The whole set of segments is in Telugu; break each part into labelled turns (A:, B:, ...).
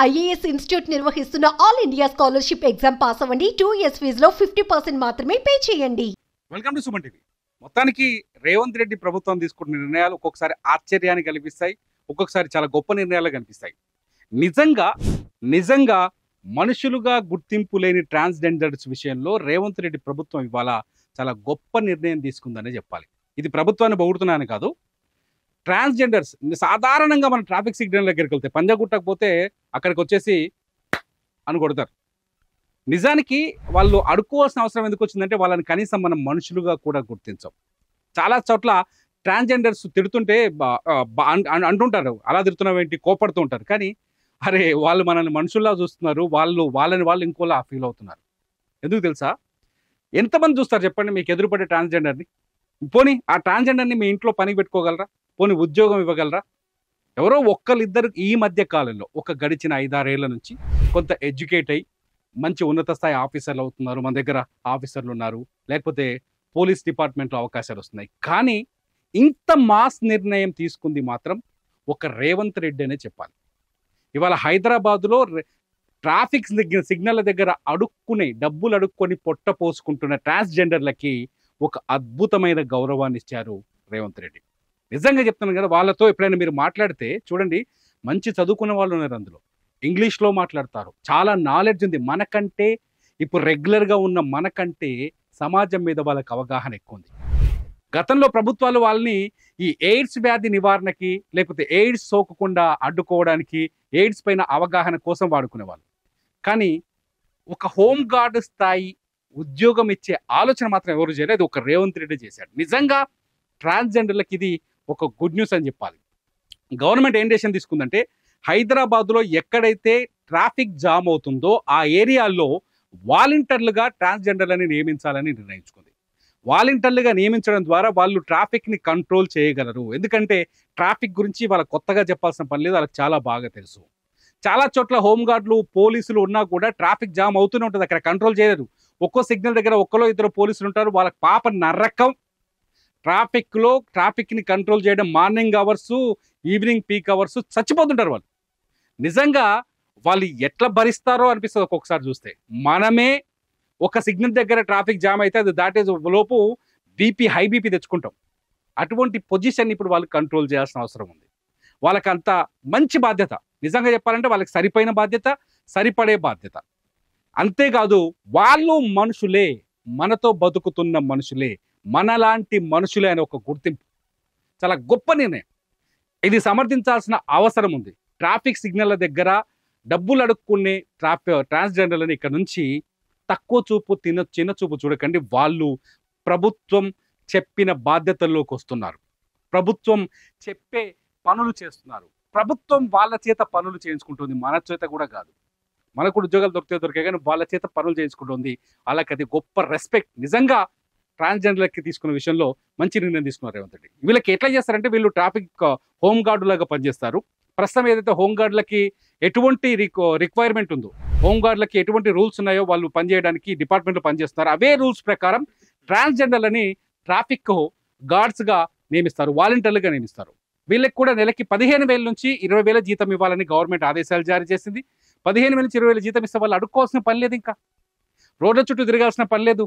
A: ఐఏఎస్ ఇన్స్టిట్యూట్ నిర్వహిస్తున్న all India scholarship exam pass అవ్వండి. 2 years ఫీజులో 50% మాత్రమే పే చేయండి.
B: Welcome to Suman TV. మొత్తానికి రేవంత్ రెడ్డి ప్రభుత్వం తీసుకున్న నిర్ణయాలు ఒక్కొక్కసారి ఆశ్చర్యాన్ని కలిగిస్తాయి, ఒక్కొక్కసారి చాలా గొప్ప నిర్ణయాలు కనిపిస్తాయి. నిజంగా మనుషులుగా గుర్తింపు లేని ట్రాన్స్జెండర్స్ విషయంలో రేవంత్ రెడ్డి ప్రభుత్వం ఇవాళ చాలా గొప్ప నిర్ణయం తీసుకుందనే చెప్పాలి. ఇది ప్రభుత్వాన్ని పొగుడుతున్నాను కాదు. ట్రాన్స్జెండర్స్ సాధారణంగా మన ట్రాఫిక్ సిగ్నల్ దగ్గరికి వెళ్తే పంజాగుట్టకపోతే అక్కడికి వచ్చేసి అని కొడతారు. నిజానికి వాళ్ళు అడుక్కోవాల్సిన అవసరం ఎందుకు వచ్చిందంటే వాళ్ళని కనీసం మనం మనుషులుగా కూడా గుర్తించాం. చాలా చోట్ల ట్రాన్స్జెండర్స్ తిడుతుంటే అంటుంటారు, అలా తిడుతున్నావేంటి, కోపడుతూ ఉంటారు. కానీ అరే వాళ్ళు మనల్ని మనుషుల్లా చూస్తున్నారు, వాళ్ళని ఇంకోలా ఫీల్ అవుతున్నారు. ఎందుకు తెలుసా? ఎంతమంది చూస్తారు చెప్పండి మీకు ఎదురుపడే ట్రాన్స్జెండర్ని? పోనీ ఆ ట్రాన్స్జెండర్ని మీ ఇంట్లో పనికి పెట్టుకోగలరా? పోనీ ఉద్యోగం ఇవ్వగలరా? ఎవరో ఒక్కరిద్దరు ఈ మధ్య కాలంలో ఒక గడిచిన 5-6 ఏళ్ల నుంచి కొంత ఎడ్యుకేట్ అయ్యి మంచి ఉన్నత స్థాయి ఆఫీసర్లు అవుతున్నారు. మన దగ్గర ఆఫీసర్లు ఉన్నారు, లేకపోతే పోలీస్ డిపార్ట్మెంట్లో అవకాశాలు వస్తున్నాయి. కానీ ఇంత మాస్ నిర్ణయం తీసుకుంది మాత్రం ఒక రేవంత్ రెడ్డి అనే చెప్పాలి. ఇవాళ హైదరాబాదులో ట్రాఫిక్ సిగ్నల్ దగ్గర డబ్బులు అడుక్కొని పొట్ట పోసుకుంటున్న ట్రాన్స్జెండర్లకి ఒక అద్భుతమైన గౌరవాన్ని ఇచ్చారు రేవంత్ రెడ్డి. నిజంగా చెప్తున్నాను కదా, వాళ్ళతో ఎప్పుడైనా మీరు మాట్లాడితే చూడండి, మంచి చదువుకున్న వాళ్ళు ఉన్నారు, అందులో ఇంగ్లీష్లో మాట్లాడతారు, చాలా నాలెడ్జ్ ఉంది. మనకంటే ఇప్పుడు రెగ్యులర్గా ఉన్న మనకంటే సమాజం మీద వాళ్ళకి అవగాహన ఎక్కువ ఉంది. గతంలో ప్రభుత్వాలు వాళ్ళని ఈ ఎయిడ్స్ వ్యాధి నివారణకి, లేకపోతే ఎయిడ్స్ సోకకుండా అడ్డుకోవడానికి, ఎయిడ్స్ పైన అవగాహన కోసం వాడుకునేవాళ్ళు. కానీ ఒక హోమ్ గార్డ్ స్థాయి ఉద్యోగం ఇచ్చే ఆలోచన మాత్రం ఎవరు చేయలేదు, ఒక రేవంత్ రెడ్డి చేశాడు. నిజంగా ట్రాన్స్జెండర్లకు ఇది ఒక గుడ్ న్యూస్ అని చెప్పాలి. గవర్నమెంట్ ఏం డెసిషన్ తీసుకుందంటే, హైదరాబాద్లో ఎక్కడైతే ట్రాఫిక్ జామ్ అవుతుందో ఆ ఏరియాల్లో వాలంటీర్లుగా ట్రాన్స్జెండర్లని నియమించాలని నిర్ణయించుకుంది. వాలంటీర్లుగా నియమించడం ద్వారా వాళ్ళు ట్రాఫిక్ని కంట్రోల్ చేయగలరు. ఎందుకంటే ట్రాఫిక్ గురించి వాళ్ళకి కొత్తగా చెప్పాల్సిన పని లేదు, వాళ్ళకి చాలా బాగా తెలుసు. చాలా చోట్ల హోంగార్డులు, పోలీసులు ఉన్నా కూడా ట్రాఫిక్ జామ్ అవుతూనే ఉంటుంది, అక్కడ కంట్రోల్ చేయలేరు. ఒక్కో సిగ్నల్ దగ్గర ఒక్కలో ఇద్దరు పోలీసులు ఉంటారు, వాళ్ళకి పాప నరకం. ట్రాఫిక్ని కంట్రోల్ చేయడం morning hours, evening peak hours చచ్చిపోతుంటారు వాళ్ళు. నిజంగా వాళ్ళు ఎట్లా భరిస్తారో అనిపిస్తుంది ఒక్కొక్కసారి చూస్తే. మనమే ఒక సిగ్నల్ దగ్గర ట్రాఫిక్ జామ్ అయితే అది దాటే లోపు హై బీపీ తెచ్చుకుంటాం. అటువంటి పొజిషన్ ఇప్పుడు వాళ్ళు కంట్రోల్ చేయాల్సిన అవసరం ఉంది. వాళ్ళకి అంత మంచి బాధ్యత, నిజంగా చెప్పాలంటే వాళ్ళకి సరిపోయిన బాధ్యత, సరిపడే బాధ్యత. అంతేకాదు వాళ్ళు మనుషులే, మనతో బతుకుతున్న మనుషులే, మనలాంటి మనుషులే అనే ఒక గుర్తింపు చాలా గొప్ప నిర్ణయం. ఇది సమర్థించాల్సిన అవసరం ఉంది. ట్రాఫిక్ సిగ్నల్ల దగ్గర డబ్బులు అడుక్కునే ట్రాన్స్జెండర్లని ఇక్కడ నుంచి తక్కువ చూపు, చిన్న చూపు చూడకండి. వాళ్ళు ప్రభుత్వం చెప్పిన బాధ్యతల్లోకి వస్తున్నారు, ప్రభుత్వం చెప్పే పనులు చేస్తున్నారు, ప్రభుత్వం వాళ్ళ చేత పనులు చేయించుకుంటుంది, మన చేత కూడా కాదు. మనకు ఉద్యోగాలు దొరికే కానీ వాళ్ళ చేత పనులు చేయించుకుంటుంది. వాళ్ళకి అది గొప్ప రెస్పెక్ట్. నిజంగా ట్రాన్స్జెండర్లకి తీసుకున్న విషయంలో మంచి నిర్ణయం తీసుకున్నారు రేవంత్ రెడ్డి. వీళ్ళకి ఎట్లా చేస్తారంటే, వీళ్ళు ట్రాఫిక్ హోమ్ గార్డు లాగా పనిచేస్తారు. ప్రస్తుతం ఏదైతే హోమ్ గార్డులకి ఎటువంటి రిక్వైర్మెంట్ ఉందో, హోమ్ గార్డులకి ఎటువంటి రూల్స్ ఉన్నాయో వాళ్ళు పనిచేయడానికి డిపార్ట్మెంట్లో పనిచేస్తున్నారు, అవే రూల్స్ ప్రకారం ట్రాన్స్జెండర్లని ట్రాఫిక్ గార్డ్స్గా నియమిస్తారు, వాలంటీర్లుగా నియమిస్తారు. వీళ్ళకి కూడా నెలకి 15,000 నుంచి 20,000 జీతం ఇవ్వాలని గవర్నమెంట్ ఆదేశాలు జారీ చేసింది. 15,000 నుంచి 20,000 జీతం ఇస్తే వాళ్ళు అడుక్కోవాల్సిన పని లేదు, ఇంకా రోడ్ల చుట్టూ తిరగాల్సిన పని లేదు.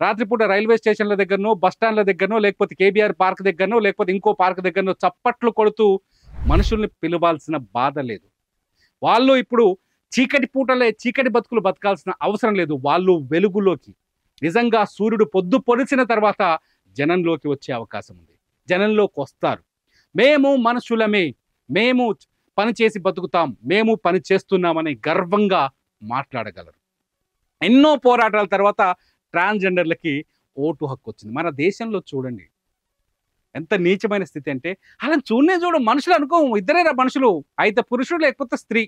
B: రాత్రిపూట రైల్వే స్టేషన్ల దగ్గరనో, బస్ స్టాండ్ల దగ్గరనో, లేకపోతే కేబీఆర్ పార్క్ దగ్గరనో, లేకపోతే ఇంకో పార్క్ దగ్గరనో చప్పట్లు కొడుతూ మనుషుల్ని పిలవాల్సిన బాధ లేదు. వాళ్ళు ఇప్పుడు చీకటి బతుకులు బతకాల్సిన అవసరం లేదు. వాళ్ళు వెలుగులోకి, నిజంగా సూర్యుడు పొద్దు పొడిచిన తర్వాత జనంలోకి వచ్చే అవకాశం ఉంది, జనంలోకి వస్తారు. మేము మనుషులమే, మేము పని చేసి బతుకుతాం, మేము పని చేస్తున్నామని గర్వంగా మాట్లాడగలరు. ఎన్నో పోరాటాల తర్వాత ట్రాన్స్జెండర్లకి ఓటు హక్కు వచ్చింది. మన దేశంలో చూడండి ఎంత నీచమైన స్థితి అంటే, అలా చూడు మనుషులు అనుకో, ఇద్దరేరా మనుషులు, అయితే పురుషుడు లేకపోతే స్త్రీ.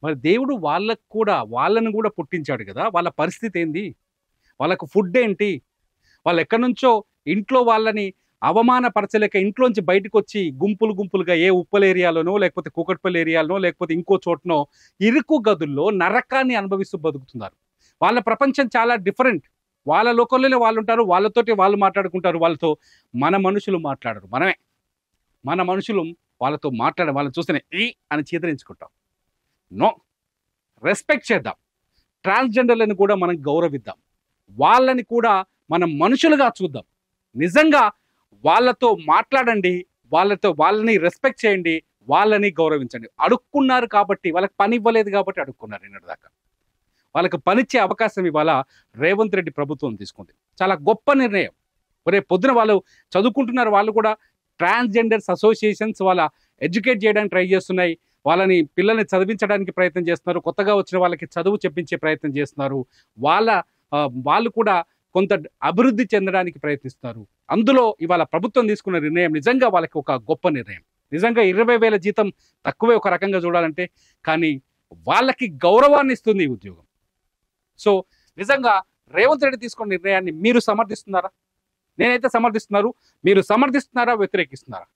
B: మరి దేవుడు వాళ్ళను కూడా పుట్టించాడు కదా, వాళ్ళ పరిస్థితి ఏంది, వాళ్ళకు ఫుడ్ ఏంటి, వాళ్ళు ఎక్కడి నుంచో ఇంట్లో వాళ్ళని అవమానపరచలేక ఇంట్లోంచి బయటకు వచ్చి గుంపులుగా ఏ ఉప్పల్ ఏరియాలోనో, లేకపోతే కూకట్పల్లి ఏరియాలోనో, లేకపోతే ఇంకో చోటనో ఇరుకు గదుల్లో నరకాన్ని అనుభవిస్తూ బతుకుతున్నారు. వాళ్ళ ప్రపంచం చాలా డిఫరెంట్. వాళ్ళ లోకంలోనే వాళ్ళు ఉంటారు, వాళ్ళతోటి వాళ్ళు మాట్లాడుకుంటారు, వాళ్ళతో మన మనుషులు మాట్లాడరు. మన మనుషులు వాళ్ళతో మాట్లాడే వాళ్ళని చూస్తేనే ఈ అని చీదరించుకుంటాం. నో, రెస్పెక్ట్ చేద్దాం. ట్రాన్స్జెండర్లను కూడా మనం గౌరవిద్దాం. వాళ్ళని కూడా మనం మనుషులుగా చూద్దాం. నిజంగా వాళ్ళతో మాట్లాడండి, వాళ్ళని రెస్పెక్ట్ చేయండి, వాళ్ళని గౌరవించండి. అడుక్కున్నారు కాబట్టి, వాళ్ళకి పని ఇవ్వలేదు కాబట్టి అడుక్కున్నారు నిన్నటిదాకా. వాళ్ళకి పనిచ్చే అవకాశం ఇవాళ రేవంత్ రెడ్డి ప్రభుత్వం తీసుకుంది. చాలా గొప్ప నిర్ణయం. రేపు పొద్దున వాళ్ళు చదువుకుంటున్నారు, వాళ్ళు కూడా ట్రాన్స్జెండర్స్ అసోసియేషన్స్ వాళ్ళ ఎడ్యుకేట్ చేయడానికి ట్రై చేస్తున్నాయి. వాళ్ళని పిల్లల్ని చదివించడానికి ప్రయత్నం చేస్తున్నారు. కొత్తగా వచ్చిన వాళ్ళకి చదువు చెప్పించే ప్రయత్నం చేస్తున్నారు. వాళ్ళు కూడా కొంత అభివృద్ధి చెందడానికి ప్రయత్నిస్తున్నారు. అందులో ఇవాళ ప్రభుత్వం తీసుకున్న నిర్ణయం నిజంగా వాళ్ళకి ఒక గొప్ప నిర్ణయం. నిజంగా 20,000 జీతం తక్కువే ఒక రకంగా చూడాలంటే, కానీ వాళ్ళకి గౌరవాన్ని ఇస్తుంది ఈ ఉద్యోగం. సో నిజంగా రేవంత్ రెడ్డి తీసుకున్న నిర్ణయాన్ని మీరు సమర్థిస్తున్నారా? నేనైతే సమర్థిస్తున్నారు. మీరు సమర్థిస్తున్నారా, వ్యతిరేకిస్తున్నారా?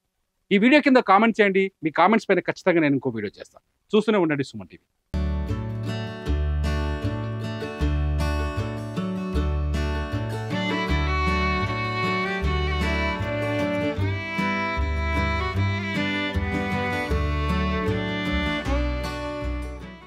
B: ఈ వీడియో కింద కామెంట్ చేయండి. మీ కామెంట్స్ పైన ఖచ్చితంగా నేను ఇంకో వీడియో చేస్తాను. చూస్తూనే ఉండండి సుమన్ టీవీ.